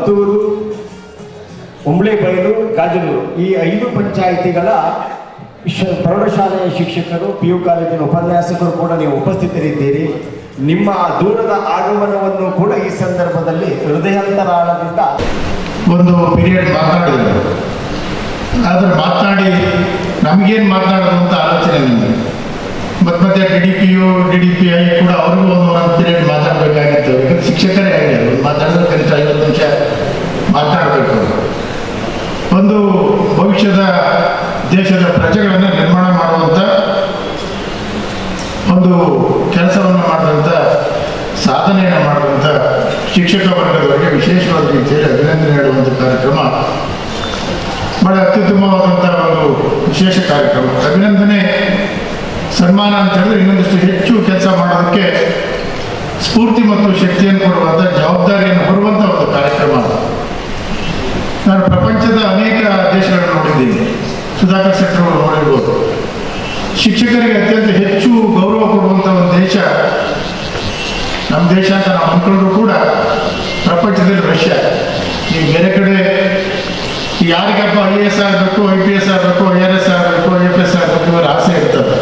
ಮದ್ದೂರು, ಉಂಬ್ಳೆಬೈಲು, ಗಾಜನೂರು ಈ 5 ಪಂಚಾಯಿತಿಗಳ ಪ್ರೌಢಶಾಲೆಯ ಶಿಕ್ಷಕರು, PU ಕಾಲೇಜಿನ ಉಪನ್ಯಾಸಕರು ಕೂಡ ನೀವು ಉಪಸ್ಥಿತರಿದ್ದೀರಿ. ನಿಮ್ಮ ದೂರದ ಆಗಮನವನ್ನು ಕೂಡ ಈ ಸಂದರ್ಭದಲ್ಲಿ ಹೃದಯಾಂತರಾಳದಿಂದ ಒಂದು ಪೀರಿಯಡ್ ಮಾತನಾಡಿದರು. ಆದರೆ ಮಾತನಾಡಿ ನಮಗೇನು ಮಾತನಾಡೋದು ಅಂತ ಆಲೋಚನೆ ನಿಮಗೆ ಮತ್ತೆ DDPU DDPI ಕೂಡ ಅವ್ರಿಗೂ ಒಂದು ಪೀರಿಯಡ್ ಮಾತಾಡಬೇಕಾಗಿತ್ತು. ಯಾಕಂದ್ರೆ ಶಿಕ್ಷಕರೇ ಆಗಿದೆ, ಮಾತಾಡಿದ್ರೆ ಕನಿಷ್ಠ 50 ನಿಮಿಷ ಮಾತನಾಡಬೇಕು. ಒಂದು ಭವಿಷ್ಯದ ದೇಶದ ಪ್ರಜೆಗಳನ್ನು ನಿರ್ಮಾಣ ಮಾಡುವಂಥ ಒಂದು ಕೆಲಸವನ್ನು ಮಾಡಿದಂಥ, ಸಾಧನೆಯನ್ನು ಮಾಡಿದಂಥ ಶಿಕ್ಷಕ ವರ್ಗದವರಿಗೆ ವಿಶೇಷವಾದ ರೀತಿಯಲ್ಲಿ ಅಭಿನಂದನೆ ನೀಡುವಂಥ ಕಾರ್ಯಕ್ರಮ ಬಹಳ ಅತ್ಯುತ್ತಮವಾದಂಥ ಒಂದು ವಿಶೇಷ ಕಾರ್ಯಕ್ರಮ. ಅಭಿನಂದನೆ ಸನ್ಮಾನ ಅಂತ ಹೇಳಿದ್ರೆ ಇನ್ನೊಂದಿಷ್ಟು ಹೆಚ್ಚು ಕೆಲಸ ಮಾಡೋದಕ್ಕೆ ಸ್ಫೂರ್ತಿ ಮತ್ತು ಶಕ್ತಿಯನ್ನು ಕೊಡುವಂಥ, ಜವಾಬ್ದಾರಿಯನ್ನು ಹೊರುವಂಥ ಒಂದು ಕಾರ್ಯಕ್ರಮ. ನಾನು ಪ್ರಪಂಚದ ಅನೇಕ ದೇಶಗಳನ್ನು ನೋಡಿದ್ದೀನಿ, ಸುಧಾಕರ್ ಶೆಟ್ಟರ್ ಅವರು ನೋಡಿರ್ಬೋದು. ಶಿಕ್ಷಕರಿಗೆ ಅತ್ಯಂತ ಹೆಚ್ಚು ಗೌರವ ಕೊಡುವಂಥ ಒಂದು ದೇಶ ನಮ್ಮ ದೇಶ ಅಂತ ನಾವು ಅಂದ್ಕೊಂಡ್ರು ಕೂಡ ಪ್ರಪಂಚದಲ್ಲಿ ರಷ್ಯಾ. ಈ ಬೇರೆ ಕಡೆ ಯಾರಿಗಪ್ಪ IAS ಆಗಬೇಕು, IPS ಆಗಬೇಕು, IRS ಆಗಬೇಕು, IFS ಆಗಬೇಕು ಇವರ ಆಸೆ ಇರ್ತದೆ.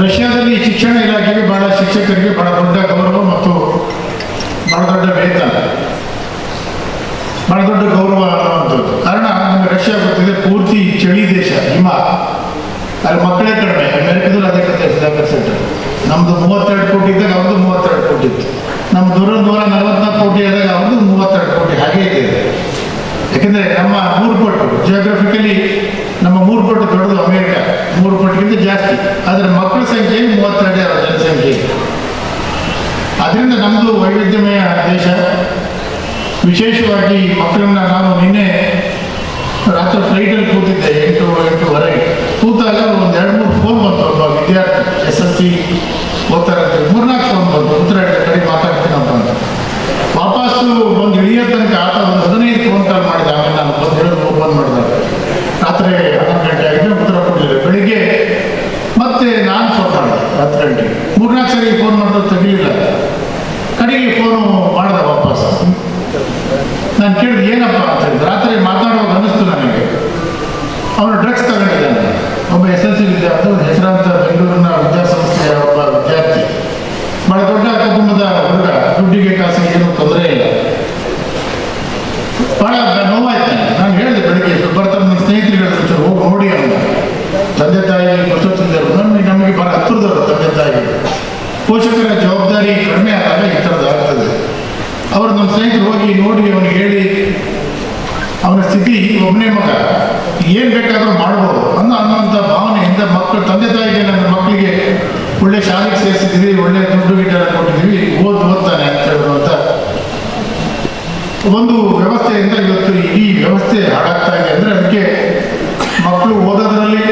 ರಷ್ಯಾದಲ್ಲಿ ಶಿಕ್ಷಣ ಇಲಾಖೆಗೆ ಬಹಳ, ಶಿಕ್ಷಕರಿಗೆ ಬಹಳ ದೊಡ್ಡ ಗೌರವ ಮತ್ತು ಬಹಳ ದೊಡ್ಡ ವೇತನ, ಬಹಳ ದೊಡ್ಡ ಗೌರವ ಅನ್ನುವಂಥದ್ದು. ಕಾರಣ ನಮಗೆ ರಷ್ಯಾ ಗೊತ್ತಿದೆ, ಪೂರ್ತಿ ಚಳಿ ದೇಶ, ಹಿಮ, ಅಲ್ಲಿ ಮಕ್ಕಳೇ ಕಡಿಮೆ. ಅಮೆರಿಕದಲ್ಲಿ ಅದೇ ಕತೆ ಸುಧಾಕರ್ ಶೆಟ್ಟರ್. ನಮ್ಮದು 32 ಕೋಟಿ ಇದ್ದಾಗ ಅವ್ರದ್ದು 32 ಕೋಟಿ ಇತ್ತು. ನಮ್ಮ 144 ಕೋಟಿ ಆದಾಗ ಅವ್ರದ್ದು 32 ಕೋಟಿ. ಹಾಗೇ ಇದೆ. ಯಾಕೆಂದರೆ ನಮ್ಮ 3 ಪಟ್ಟು ಜಿಯೋಗ್ರಫಿಕಲಿ ನಮ್ಮ 3 ಪಟ್ಟು ದೊಡ್ಡದು ಅಮೇರಿಕ, 3 ಪಟ್ಟಿಗಿಂತ ಜಾಸ್ತಿ. ಆದರೆ ಮಕ್ಕಳ ಸಂಖ್ಯೆ 32 ಜನಸಂಖ್ಯೆ. ಅದರಿಂದ ನಮ್ಮದು ವೈವಿಧ್ಯಮಯ ದೇಶ. ವಿಶೇಷವಾಗಿ ಮಕ್ಕಳನ್ನ ನಾನು ನಿನ್ನೆ ರಾತ್ರಿ ಫ್ಲೈಟಲ್ಲಿ ಕೂತಿದ್ದೆ 8:30 ಕೂತಾಗ ಒಂದು 2-3 ಫೋನ್ ಬಂತು. ಒಬ್ಬ ವಿದ್ಯಾರ್ಥಿ SSLC ಓದ್ತಾರಂತೆ, 3-4 ಫೋನ್ ಬಂತು. ಉತ್ತರ ಕಡೆ ಮಾತಾಡ್ತೀನಪ್ಪ ಅಂತ. ವಾಪಸ್ಸು ಒಂದು ಇಳಿಯೋ ತನಕ ಆತ ಒಂದು 15 ಫೋನ್ ಕಾಲ್ ಮಾಡಿದೆ. ಆಮೇಲೆ ನಾನು ಬಂದು ಹೇಳೋದು ಓಪನ್ ಮಾಡಿದಾಗ ರಾತ್ರಿ 11 ಗಂಟೆ ಆಗಿದೆ, ಉತ್ತರ ಕೊಡಲಿಲ್ಲ. ಬೆಳಿಗ್ಗೆ ಮತ್ತೆ ನಾನು ಫೋನ್ ಮಾಡಿದೆ 10 ಗಂಟೆಗೆ. 3-4 ಸರಿ ಫೋನ್ ಮಾಡೋದು ತೆಗಿಲಿಲ್ಲ. ಕಡೆಗೆ ಫೋನು ಮಾಡಿದೆ ವಾಪಸ್. ನಾನು ಕೇಳಿದೆ ಏನಪ್ಪ ಅಂತ ಹೇಳಿದ್ರೆ, ರಾತ್ರಿ ಮಾತಾಡುವಾಗ ಅನ್ನಿಸ್ತು ನನಗೆ ಅವನು ಡ್ರಗ್ಸ್ ತಗೊಂಡಿದ್ದಾನೆ. ಒಬ್ಬ SSLC ವಿದ್ಯಾರ್ಥಿ, ಒಂದು ಹೆಸರಾಂತ ಬೆಂಗಳೂರಿನ ವಿದ್ಯಾಸಂಸ್ಥೆಯ ಒಬ್ಬ ವಿದ್ಯಾರ್ಥಿ, ಬಹಳ ದೊಡ್ಡ ಕುಟುಂಬದ ಹುಡುಗ, ದುಡ್ಡಿಗೆ ಕಾಸಿಗೆ ಏನೂ ತೊಂದರೆ ಇಲ್ಲ. ಬಹಳ ನೋವಾಯ್ತು. ನಾನು ಹೇಳಿದೆ ಬೆಳಿಗ್ಗೆ ಬರ್ತಾರೆ, ನನ್ನ ಸ್ನೇಹಿತರಿಗೆ ಹೋಗಿ ನೋಡಿ ಅಂತ. ತಂದೆ ತಾಯಿ ಗೊತ್ತಿದ್ದರು, ನಮಗೆ ಬಹಳ ಹತ್ತಿರದವರು ತಂದೆ ತಾಯಿ. ಪೋಷಕರ ಜವಾಬ್ದಾರಿ ಕಡಿಮೆ ಆದಾಗ ಈ ಥರದ್ದು ಆಗ್ತದೆ. ಅವರು ನಮ್ಮ ಸ್ನೇಹಿತರು ಹೋಗಿ ನೋಡಿ ಅವನಿಗೆ ಹೇಳಿ, ಅವನ ಸ್ಥಿತಿ ಒಬ್ಬನೇ ಮಗ, ಏನು ಬೇಕಾದರೂ ಮಾಡ್ಬೋದು ಅನ್ನೋಂಥ ಭಾವನೆಯಿಂದ ಮಕ್ಕಳು, ತಂದೆ ತಾಯಿಗೆ ನನ್ನ ಮಕ್ಕಳಿಗೆ ಒಳ್ಳೆ ಶಾಲೆಗೆ ಸೇರಿಸಿದ್ದೀವಿ, ಒಳ್ಳೆ ದುಡ್ಡು ಗಿಡ್ಡೆಲ್ಲ ಕೊಟ್ಟಿದ್ದೀವಿ, ಓದ್ತಾನೆ ಅಂತ ಹೇಳುವಂಥ ಒಂದು ವ್ಯವಸ್ಥೆಯಿಂದ ಇವತ್ತು ಈ ವ್ಯವಸ್ಥೆ ಹಾಳಾಗ್ತಾ ಇದೆ. ಅಂದರೆ ಅದಕ್ಕೆ ಮಕ್ಕಳು ಓದೋದ್ರಲ್ಲಿ,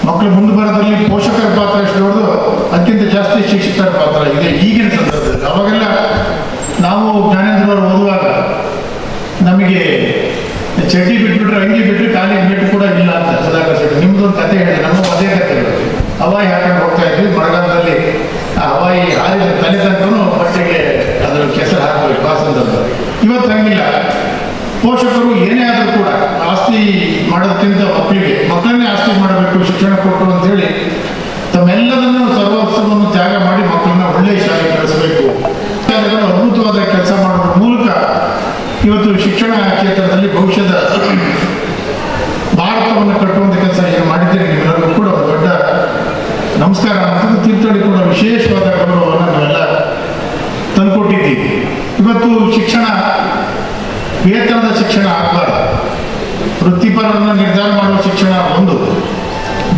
ಮಕ್ಕಳು ಮುಂದೆ ಬರೋದ್ರಲ್ಲಿ ಪೋಷಕರ ಪಾತ್ರ ಎಷ್ಟು ದೊಡ್ಡದು, ಅದಕ್ಕಿಂತ ಜಾಸ್ತಿ ಶಿಕ್ಷಕರ ಪಾತ್ರ ಇದೆ ಈಗಿನ ಸಂದರ್ಭದಲ್ಲಿ. ಅವಾಗೆಲ್ಲ ನಾವು ಜ್ಞಾನೇಂದ್ರವರು ಓದುವಾಗ ನಮಗೆ ಚಡ್ಡಿ ಬಿಟ್ಬಿಟ್ರೆ, ಅಂಗಿ ಬಿಟ್ಟರೆ ಖಾಲಿ ಬಿಟ್ಟು ಕೂಡ ಇಲ್ಲ ಅಂತ ಸುಧಾಕರ್ ಶೆಟ್ಟರ್ ನಿಮ್ದೊಂದು ಕತೆ ಹೇಳಿ. ನಮ್ಮ ಅದೇ ಕಥೆಗಳು. ಹವಾಯಿ ಹಾಕೊಂಡು ಹೋಗ್ತಾ ಇದ್ವಿ ಮಳೆಗಾಲದಲ್ಲಿ. ಆ ಹವಾಯಿ ಹಾರಿದ ತಲೆ ತನಕೂ ಬಟ್ಟೆಗೆ ಅದರ ಕೆಸರು ಹಾಕಬೇಕು ಆ ಸಂದರ್ಭದಲ್ಲಿ. ಇವತ್ತು ಹಂಗಿಲ್ಲ. ಪೋಷಕರು ಏನೇ ಆದರೂ ಕೂಡ ಆಸ್ತಿ ಮಾಡೋದಕ್ಕಿಂತ ಮಕ್ಕಳನ್ನೇ ಆಸ್ತಿ ಮಾಡಬೇಕು, ಶಿಕ್ಷಣ ಕೊಟ್ಟು ಅಂತೇಳಿ ತಮ್ಮೆಲ್ಲದನ್ನು ಸರ್ವಸ್ವವನ್ನು ತ್ಯಾಗ ಮಾಡಿ ಮಕ್ಕಳನ್ನ ಒಳ್ಳೆಯ ಶಾಲೆಗೆ ಕಳಿಸಬೇಕು. ಅದ್ಭುತವಾದ ಕೆಲಸ ಮಾಡೋದ್ರ ಮೂಲಕ ಇವತ್ತು ಶಿಕ್ಷಣ ಕ್ಷೇತ್ರದಲ್ಲಿ ಭವಿಷ್ಯದ ಭಾರತವನ್ನು ಕಟ್ಟುವಂಥ ಕೆಲಸ ಏನು ಮಾಡಿದ್ದೀರಿ ನಿಮ್ಮೆಲ್ಲರಿಗೂ ಕೂಡ ಒಂದು ದೊಡ್ಡ ನಮಸ್ಕಾರ ಅಂತ. ತೀರ್ಥಹಳ್ಳಿ ಕೂಡ ವಿಶೇಷವಾದ ಗೌರವವನ್ನು ನಾವೆಲ್ಲ ತಂದುಕೊಟ್ಟಿದ್ದೀವಿ. ಇವತ್ತು ಶಿಕ್ಷಣ ವೇತನದ ಶಿಕ್ಷಣ ಆಗಬಾರ್ದು. ವೃತ್ತಿಪರರನ್ನು ನಿರ್ಧಾರ ಮಾಡುವ ಶಿಕ್ಷಣ ಒಂದು,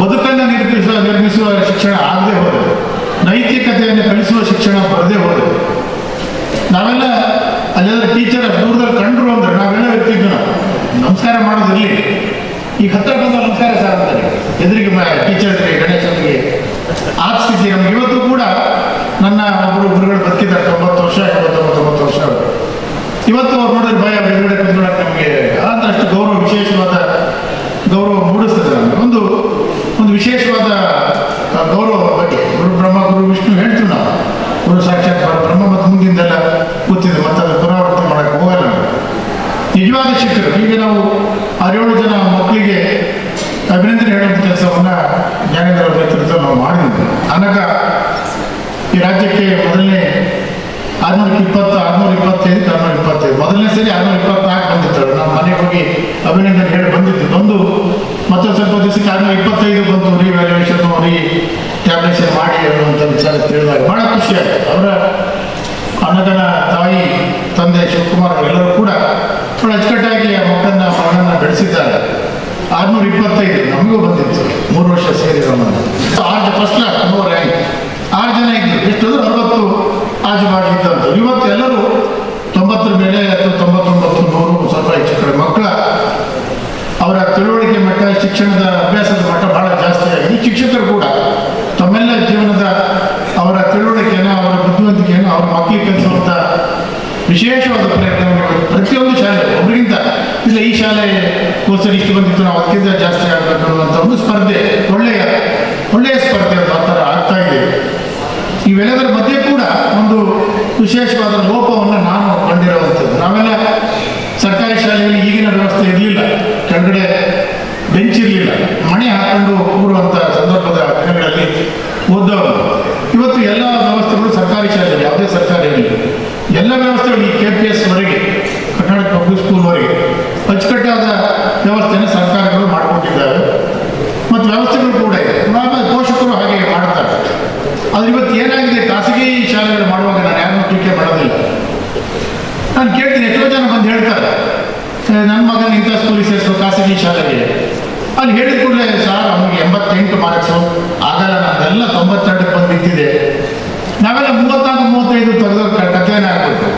ಬದುಕನ್ನು ನಿರ್ಮಿಸುವ ಶಿಕ್ಷಣ ಆಗದೆ ಹೋದರೆ, ನೈತಿಕತೆಯನ್ನು ಕಲಿಸುವ ಶಿಕ್ಷಣ ಬರದೇ ಹೋದರೆ, ನಾವೆಲ್ಲ ಅಲ್ಲೆಲ್ಲ ಟೀಚರ್ ದೂರದಲ್ಲಿ ಕಂಡ್ರು ಅಂದರೆ ನಾವೆಲ್ಲ ಇರ್ತಿದ್ವಿ. ನಾವು ನಮಸ್ಕಾರ ಮಾಡೋದಿರಲಿ, ಈಗ ಹತ್ರ ಬಂದ ನಮಸ್ಕಾರ ಸರ್ ಅಂತಾರೆ, ಎದುರಿಗೆ ಟೀಚರ್ಗೆ ಗಣೇಶನಿಗೆ ಆ ಸ್ಥಿತಿ ನಮ್ಗೆ ಇವತ್ತು ಕೂಡ. ನನ್ನ ಒಬ್ಬರು ಗುರುಗಳು ಬದುಕಿದ್ದಾರೆ, 90 ವರ್ಷ 89 ವರ್ಷ. ಇವತ್ತು ಅವ್ರು ನೋಡಿದ್ರೆ ಭಯ, ಎದುರುಗಡೆ ಕುತ್ಕೊಳ್ಳೋಕೆ ನಮಗೆ ಆದಷ್ಟು ಗೌರವ, ವಿಶೇಷವಾದ ಗೌರವ ಮೂಡಿಸ್ತದೆ ನಮಗೆ. ಒಂದು ವಿಶೇಷವಾದ ಗೌರವ ಬಗ್ಗೆ ಗುರು ಬ್ರಹ್ಮ ಗುರು ವಿಷ್ಣು ಹೇಳ್ತೀವಿ ನಾವು. ಗುರು ಸಾಕ್ಷಾತ್ ಬ್ರಹ್ಮ ಮತ್ತು ಮುಂದಿಂದೆಲ್ಲ ಗೊತ್ತಿದೆ, ಮತ್ತು ಅದು ಪುನರಾವರ್ತಿ ಮಾಡೋಕ್ಕೆ ಹೋಗಲ್ಲ. ಅಭಿನಂದನೆ ಹೇಳುವಂಥ ಕೆಲಸವನ್ನು ಜ್ಞಾನೇಂದ್ರ ಅವರ ನೇತೃತ್ವದಲ್ಲಿ ನಾವು ಮಾಡಿದ್ವಿ. ಆನಾಗ ಈ ರಾಜ್ಯಕ್ಕೆ ಮೊದಲನೇ 625, 625 ಮೊದಲನೇ ಸರಿ 624 ಬಂದಿತ್ತು. ನಾವು ಮನೆಗೆ ಹೋಗಿ ಅಭಿನಂದನೆ ಹೇಳಿ ಬಂದಿದ್ದು. ಬಂದು ಮತ್ತೊಂದು ಸ್ವಲ್ಪ ದಿವಸಕ್ಕೆ 625 ಬಂತು. ರಿವ್ಯಾಲ್ಯೂಯೇಷನ್ ಟ್ಯಾಬ್ಲೇಷನ್ ಮಾಡಿ ಅನ್ನುವಂಥ ವಿಚಾರ ತಿಳಿದಾಗ ಭಾಳ ಖುಷಿಯಾಯಿತು. ಅವರ ಅಣ್ಣಗನ ತಾಯಿ ತಂದೆ ಶಿವಕುಮಾರ್ ಅವರೆಲ್ಲರೂ ಕೂಡ ಭಾಳ ಅಚ್ಚುಕಟ್ಟಾಗಿ ಆ ಮಗನನ್ನು ಬೆಳೆಸಿದ್ದಾರೆ. 625 ನಮಗೂ ಬಂದಿತ್ತು 3 ವರ್ಷ ಸೇರಿರೋಣ. 6 ಫಸ್ಟ್ ಕ್ಲಾಸ್ 3 ರ್ಯಾಂಕ್ 6 ಜನ ಇದ್ದರು. ಎಷ್ಟಂದ್ರೆ 60 ಆಜುಬಾಜು ಇದ್ದಂಥವ್ರು. ಇವತ್ತು ಎಲ್ಲರೂ 90 ಮೇಲೆ ಅಥವಾ 99, 100 ಸ್ವಲ್ಪ ಹೆಚ್ಚು ಕಡೆ ಮಕ್ಕಳ ಅವರ ತಿಳುವಳಿಕೆ ಮಟ್ಟ, ಶಿಕ್ಷಣದ ಅಭ್ಯಾಸದ ಮಟ್ಟ ಭಾಳ ಜಾಸ್ತಿ ಆಗಿದೆ. ಶಿಕ್ಷಕರು ಕೂಡ ತಮ್ಮೆಲ್ಲ ಜೀವನದ ಅವರ ತಿಳುವಳಿಕೆಯನ್ನು, ಅವರ ಬುದ್ಧಿವಂತಿಕೆಯನ್ನು ಅವ್ರ ಮಕ್ಕಳಿಗೆ ಕಲಿಸುವಂಥ ವಿಶೇಷವಾದ ಪ್ರಯತ್ನವನ್ನು ಪ್ರತಿಯೊಂದು ಶಾಲೆ ಒಬ್ಬರಿಗಿಂತ ಇಲ್ಲ ಈ ಶಾಲೆ ಕೋರ್ಸಲ್ಲಿ ಇಷ್ಟು ಬಂದಿತ್ತು, ನಾವು ಅದಕ್ಕಿಂತ ಜಾಸ್ತಿ ಆಗಬೇಕು ಅನ್ನುವಂಥ ಒಂದು ಸ್ಪರ್ಧೆ, ಒಳ್ಳೆಯ ಸ್ಪರ್ಧೆ ಆ ಥರ ಆಗ್ತಾ ಇದೆ. ಇವೆಲ್ಲದರ ಮಧ್ಯೆ ಕೂಡ ಒಂದು ವಿಶೇಷವಾದ ಲೋಪವನ್ನು ನಾನು ಕಂಡಿರುವಂಥದ್ದು. ನಾವೆಲ್ಲ ಸರ್ಕಾರಿ ಶಾಲೆಯಲ್ಲಿ ಈಗಿನ ವ್ಯವಸ್ಥೆ ಇರಲಿಲ್ಲ. ಕೆಳಗಡೆ ಬೆಂಚ್ ಇರಲಿಲ್ಲ, ಮಣೆ ಹಾಕೊಂಡು ಕೂರುವಂಥ ಸಂದರ್ಭದ ದಿನಗಳಲ್ಲಿ ಓದೋರು. ಇವತ್ತು ಎಲ್ಲ ವ್ಯವಸ್ಥೆಗಳು ಸರ್ಕಾರಿ ಶಾಲೆಯಲ್ಲಿ, ಯಾವುದೇ ಸರ್ಕಾರಿ ಇರಲಿ, ಎಲ್ಲ ವ್ಯವಸ್ಥೆಗಳು ಈ KPS ವರೆಗೆ, ಕರ್ನಾಟಕ ಪಬ್ಲಿಕ್ ಸ್ಕೂಲ್ವರೆಗೆ ಅಚ್ಚುಕಟ್ಟಾದ ವ್ಯವಸ್ಥೆಯನ್ನು ಸರ್ಕಾರಗಳು ಮಾಡಿಕೊಟ್ಟಿದ್ದಾವೆ. ಮತ್ತು ವ್ಯವಸ್ಥೆಗಳು ಕೂಡ ಇದೆ. ಪೋಷಕರು ಹಾಗೆ ಮಾಡ್ತಾರೆ. ಆದರೆ ಇವತ್ತು ಏನಾಗಿದೆ, ಖಾಸಗಿ ಶಾಲೆಗಳು ಮಾಡುವಾಗ ನಾನು ಯಾರನ್ನೂ ಟೀಕೆ ಮಾಡೋದಿಲ್ಲ. ನಾನು ಕೇಳ್ತೀನಿ, ಎಷ್ಟೋ ಜನ ಬಂದು ಹೇಳ್ತಾರೆ ನನ್ನ ಮಗನ ಇಂಥ ಸ್ಕೂಲಿಗೆ ಸೇರಿಸೋ ಖಾಸಗಿ ಶಾಲೆಗೆ. ಅಲ್ಲಿ ಹೇಳಿದ ಕೂಡಲೇ ಸರ್ ಅವನಿಗೆ 88 ಮಾರ್ಕ್ಸು ಆಗಲ್ಲ, ನಮ್ದೆಲ್ಲ 92 ಬಂದು ನಿಂತಿದೆ. ನಾವೆಲ್ಲ 34, 35 ತೆಗೆದೋ ಕಥೆನೇ ಆಗಬೇಕು.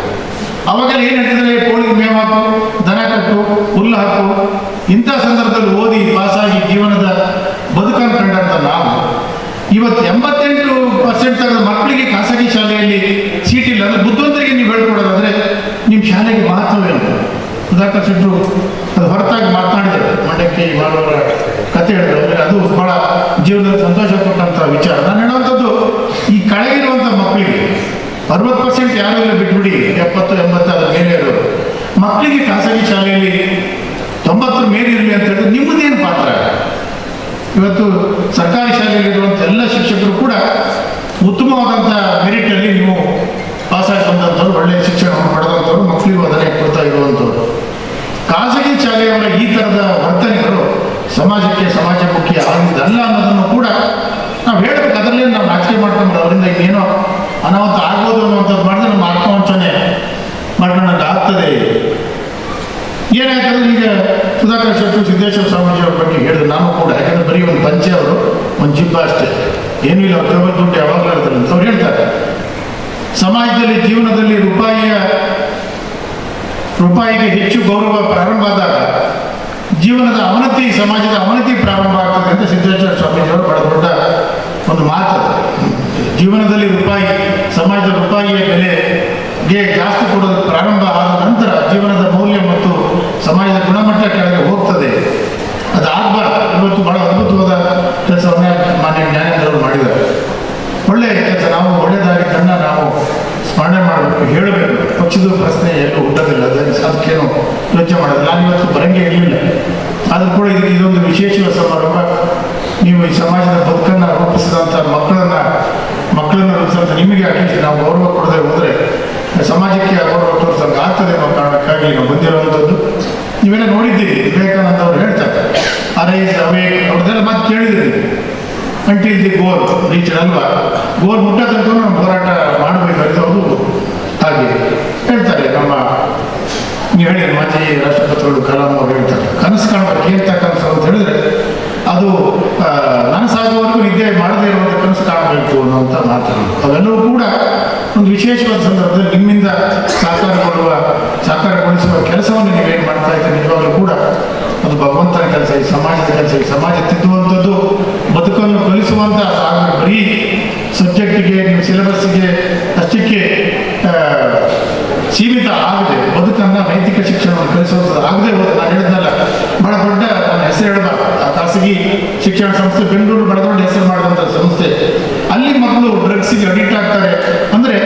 ಅವಾಗೆಲ್ಲ ಏನು ಹೇಳ್ತಿದ್ರೆ, ಕೋಳಿಗೆ ಮೇವು ಹಾಕು, ದನ ಕಟ್ಟು, ಹುಲ್ಲು ಹಾಕು. ಇಂಥ ಸಂದರ್ಭದಲ್ಲಿ ಓದಿ ಪಾಸಾಗಿ ಜೀವನದ ಬದುಕನ್ನು ಕಂಡಂಥ ನಾವು ಇವತ್ತು 88% ತೆಗೆದ ಮಕ್ಕಳಿಗೆ ಖಾಸಗಿ ಶಾಲೆಯಲ್ಲಿ ಸೀಟ್ ಇಲ್ಲ ಅಂದರೆ ಬುದ್ಧಿವಂತರಿಗೆ ನೀವು ಹೇಳ್ಕೊಡೋದಾದರೆ ನಿಮ್ಮ ಶಾಲೆಗೆ ಮಹತ್ವವೇನು? ಸುಧಾಕರ್ ಶೆಟ್ಟರು ಅದು ಹೊರತಾಗಿ ಮಾತನಾಡಿದರು. ಮಂಡ್ಯಕ್ಕೆ ಮಾಡುವವರ ಕತೆ ಹೇಳಿದ್ರು. ಅಂದರೆ ಅದು ಭಾಳ ಜೀವನದಲ್ಲಿ ಸಂತೋಷ ಕೊಟ್ಟಂಥ ವಿಚಾರ. ನಾನು ಹೇಳುವಂಥದ್ದು, ಈ ಕೆಳಗಿರುವಂಥ ಮಕ್ಕಳಿಗೆ 60% ಯಾರೂ ಇಲ್ಲ, ಬಿಟ್ಬಿಡಿ 70, 80 ಅದರ ಮೇಲೆ ಇರೋರು ಮಕ್ಕಳಿಗೆ ಖಾಸಗಿ ಶಾಲೆಯಲ್ಲಿ 90 ಮೇಲೆ ಇರಲಿ ಅಂತ ಹೇಳಿದ್ರೆ ನಿಮ್ಮದೇನು ಪಾತ್ರ? ಇವತ್ತು ಸರ್ಕಾರಿ ಶಾಲೆಯಲ್ಲಿರುವಂಥ ಎಲ್ಲ ಶಿಕ್ಷಕರು ಕೂಡ ಉತ್ತಮವಾದಂಥ ಮೆರಿಟಲ್ಲಿ ನೀವು ಪಾಸಾಗಿ ಬಂದಂಥವ್ರು, ಒಳ್ಳೆಯ ಶಿಕ್ಷಣವನ್ನು ಪಡೆದಂಥವ್ರು, ಮಕ್ಕಳಿಗೂ ಅದನ್ನೇ ಕೊಡ್ತಾ ಇರುವಂಥವ್ರು. ಖಾಸಗಿ ಶಾಲೆಯವರ ಈ ಥರದ ವರ್ತನೆಗಳು ಸಮಾಜಮುಖಿ ಆಗಿದ್ದಲ್ಲ ಅನ್ನೋದನ್ನು ಕೂಡ ನಾವು ಹೇಳಬೇಕು. ಅದರಲ್ಲೇ ನಾವು ನಾಚಿಕೆ ಮಾಡ್ಕೊಂಡು ಅವರಿಂದ ಇನ್ನೇನೋ ಅನಾಹುತ ಆಗ್ಬೋದು ಅನ್ನುವಂಥದ್ದು ಮಾಡಿದ್ರೆ ನಮ್ಮ ಆತ್ಮವಂಚನೆ ಮಾಡ್ಕೊಂಡಂಗೆ ಆಗ್ತದೆ. ಏನಾಯ್ತಂದ್ರೆ, ಈಗ ಸುಧಾಕರ್ ಶೆಟ್ಟರು ಸಿದ್ದೇಶ್ವರ ಸ್ವಾಮೀಜಿ ಅವ್ರ ಬಗ್ಗೆ ಹೇಳಿದ್ರು. ನಾನು ಕೂಡ, ಯಾಕಂದರೆ ಬರೀ ಒಂದು ಪಂಚೆ ಅವರು, ಒಂದು ಜಿಬ್ಬ ಅಷ್ಟೇ, ಏನೂ ಇಲ್ಲ, ಅವ್ರ ಜೋಬಲ್ ದುಡ್ಡು ಯಾವಾಗಲೂ ಇರ್ತಾರೆ ಅಂತ ಅವ್ರು ಹೇಳ್ತಾರೆ. ಸಮಾಜದಲ್ಲಿ, ಜೀವನದಲ್ಲಿ ರೂಪಾಯಿಗೆ ಹೆಚ್ಚು ಗೌರವ ಪ್ರಾರಂಭ ಆದಾಗ ಜೀವನದ ಅವನತಿ, ಸಮಾಜದ ಅವನತಿ ಪ್ರಾರಂಭ ಆಗ್ತದೆ ಅಂತ ಸಿದ್ದೇಶ್ವರ ಸ್ವಾಮೀಜಿಯವರು ಬಹಳ ದೊಡ್ಡ ಒಂದು ಮಾತು. ಜೀವನದಲ್ಲಿ ಸಮಾಜದ ರೂಪಾಯಿಯ ಬೆಲೆಗೆ ಜಾಸ್ತಿ ಕೊಡೋದು ಪ್ರಾರಂಭ ಆದ ನಂತರ ಜೀವನದ ಮೌಲ್ಯ ಮತ್ತು ಸಮಾಜದ ಗುಣಮಟ್ಟ ಕೆಳಗೆ ಹೋಗ್ತದೆ. ಅದಾಗಬಾರ್ದು. ಇವತ್ತು ಬಹಳ ಅದ್ಭುತವಾದ ಕೆಲಸವನ್ನೇ ಮಾನ್ಯ ಜ್ಞಾನೇಂದ್ರ ಅವರು ಮಾಡಿದ್ದಾರೆ. ಒಳ್ಳೆಯ ಕೆಲಸ. ನಾವು ಒಳ್ಳೆಯದಾಗಿದ್ದನ್ನು ನಾವು ಸ್ಮರಣೆ ಮಾಡಬೇಕು, ಹೇಳಬೇಕು. ಪಕ್ಷದ ಪ್ರಶ್ನೆ ಎಲ್ಲೂ ಹುಟ್ಟೋದಿಲ್ಲ, ಅದಕ್ಕೇನು ಯೋಚನೆ ಮಾಡೋದು. ನಾನು ಇವತ್ತು ಬರಂಗೆ ಇರಲಿಲ್ಲ, ಆದರೂ ಕೂಡ ಇದೊಂದು ವಿಶೇಷವಾದ ಸಮಾರಂಭ. ನೀವು ಈ ಸಮಾಜದ ಬದುಕನ್ನು ರೂಪಿಸಿದಂಥ ಮಕ್ಕಳನ್ನು ರೂಪಿಸಿದಂಥ ನಿಮಗೆ ಅಟ್ಲೀಸ್ಟ್ ನಾವು ಗೌರವ ಕೊಡದೆ ಹೋದರೆ ಸಮಾಜಕ್ಕೆ ಗೌರವ ತೋರಿಸಂಗೆ ಆಗ್ತದೆ ಅನ್ನೋ ಕಾರಣಕ್ಕಾಗಿ ನಾವು ಬಂದಿರುವಂಥದ್ದು. ನೀವೆಲ್ಲ ನೋಡಿದ್ದೀರಿ, ವಿವೇಕಾನಂದ ಅವರು ಹೇಳ್ತಾರೆ, ಅರೈಸ್ ಅವೇಕ್ ಅವ್ರದ್ದೆಲ್ಲ ಮಾತು ಕೇಳಿದ್ದೀರಿ. ಅಂಟಿಲ್ ದಿ ಗೋಲ್ ರೀಚ್ ಅಲ್ವಾ, ಗೋಲ್ ಮುಟ್ಟದಂತೂ ನಾವು ಹೋರಾಟ ಮಾಡಬೇಕಾಗಿದೆ. ಅವರು ಹಾಗೆ ಹೇಳ್ತಾರೆ. ನೀವು ಹೇಳಿ ಮಾಜಿ ರಾಷ್ಟ್ರಪತಿಗಳು ಕಲಾಂ ಅವರು ಹೇಳ್ತಾರೆ, ಕನಸು ಕಾಣಬೇಕು. ಎಂಥ ಕನಸು ಅಂತ ಹೇಳಿದ್ರೆ ಅದು ನನಸಾಗುವವರೆಗೂ ನಿದ್ದೆ ಮಾಡದೇ ಇರುವಂಥ ಕನಸು ಕಾಣಬೇಕು ಅನ್ನುವಂಥ ಮಾತುಗಳು. ಅವೆಲ್ಲವೂ ಕೂಡ ಒಂದು ವಿಶೇಷವಾದ ಸಂದರ್ಭದಲ್ಲಿ ನಿಮ್ಮಿಂದ ಸಾಕಾರಗೊಳಿಸುವ ಕೆಲಸವನ್ನು ನೀವೇನು ಮಾಡ್ತಾ ಇದ್ದೀರಿ, ನಿಜವಾಗಲೂ ಕೂಡ ಅದು ಭಗವಂತನ ಕೆಲಸ, ಈ ಸಮಾಜದ ಕೆಲಸ. ಈ ಸಮಾಜ ತಿದ್ದುವಂಥದ್ದು, ಬದುಕನ್ನು ಕಲಿಸುವಂಥ ಬರೀ ಸಬ್ಜೆಕ್ಟಿಗೆ, ನೀವು ಸಿಲೆಬಸ್ಸಿಗೆ ಅಷ್ಟಕ್ಕೆ ಸೀಮಿತ ಆಗದೆ ಬದುಕನ್ನು, ನೈತಿಕ ಶಿಕ್ಷಣವನ್ನು ಕಲಿಸುವಂಥದ್ದು ಆಗದೆ ಹೋದ. ನಾನು ಹೇಳಿದ್ನಲ್ಲ, ಬಹಳ ದೊಡ್ಡ ನನ್ನ ಹೆಸರು ಹೇಳಬಾರ್ದು, ಆ ಖಾಸಗಿ ಶಿಕ್ಷಣ ಸಂಸ್ಥೆ ಬೆಂಗಳೂರು ಬಹಳ ದೊಡ್ಡ ಹೆಸರು ಮಾಡಿದಂಥ ಸಂಸ್ಥೆ. ಅಲ್ಲಿ ಮಕ್ಕಳು ಡ್ರಗ್ಸಿಗೆ ಅಡಿಕ್ಟ್ ಆಗ್ತಾರೆ ಅಂದರೆ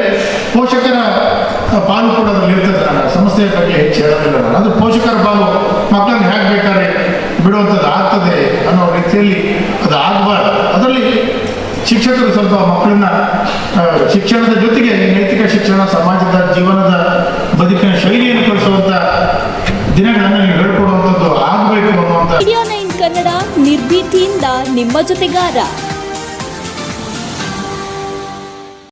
ಪೋಷಕರ ಪಾಲು ಕೂಡ ಇರ್ತದೆ. ನಾನು ಸಂಸ್ಥೆಯ ಬಗ್ಗೆ ಹೆಚ್ಚು ಹೇಳೋದಿಲ್ಲ. ನಾನು ಅದು ಪೋಷಕರ ಪಾಲು ಮಕ್ಕಳನ್ನು ಹೇಗೆ ಬೇಕಾದ್ರೆ ಬಿಡುವಂಥ ಮಾಡುವಂಥದ್ದು ಆಗ್ತದೆ ಅನ್ನೋ ರೀತಿಯಲ್ಲಿ ಅದು ಆಗಬಾರ್ದು. ಅದರಲ್ಲಿ ಶಿಕ್ಷಕರು ಸ್ವಲ್ಪ ಮಕ್ಕಳನ್ನ ಶಿಕ್ಷಣದ ಜೊತೆಗೆ ನೈತಿಕ ಶಿಕ್ಷಣ, ಸಮಾಜದ ಜೀವನದ ಬದುಕಿನ ಶೈಲಿಯನ್ನು ಕಲಿಸುವಂಥ ದಿನಗಳನ್ನು ನೀವು ಹೇಳ್ಕೊಡುವಂಥದ್ದು ಆಗಬೇಕು ಅನ್ನುವಂಥ ಇಂಡಿಯಾ 9 ಕನ್ನಡ ನಿರ್ಭೀತಿಯಿಂದ ನಿಮ್ಮ ಜೊತೆಗಾರ.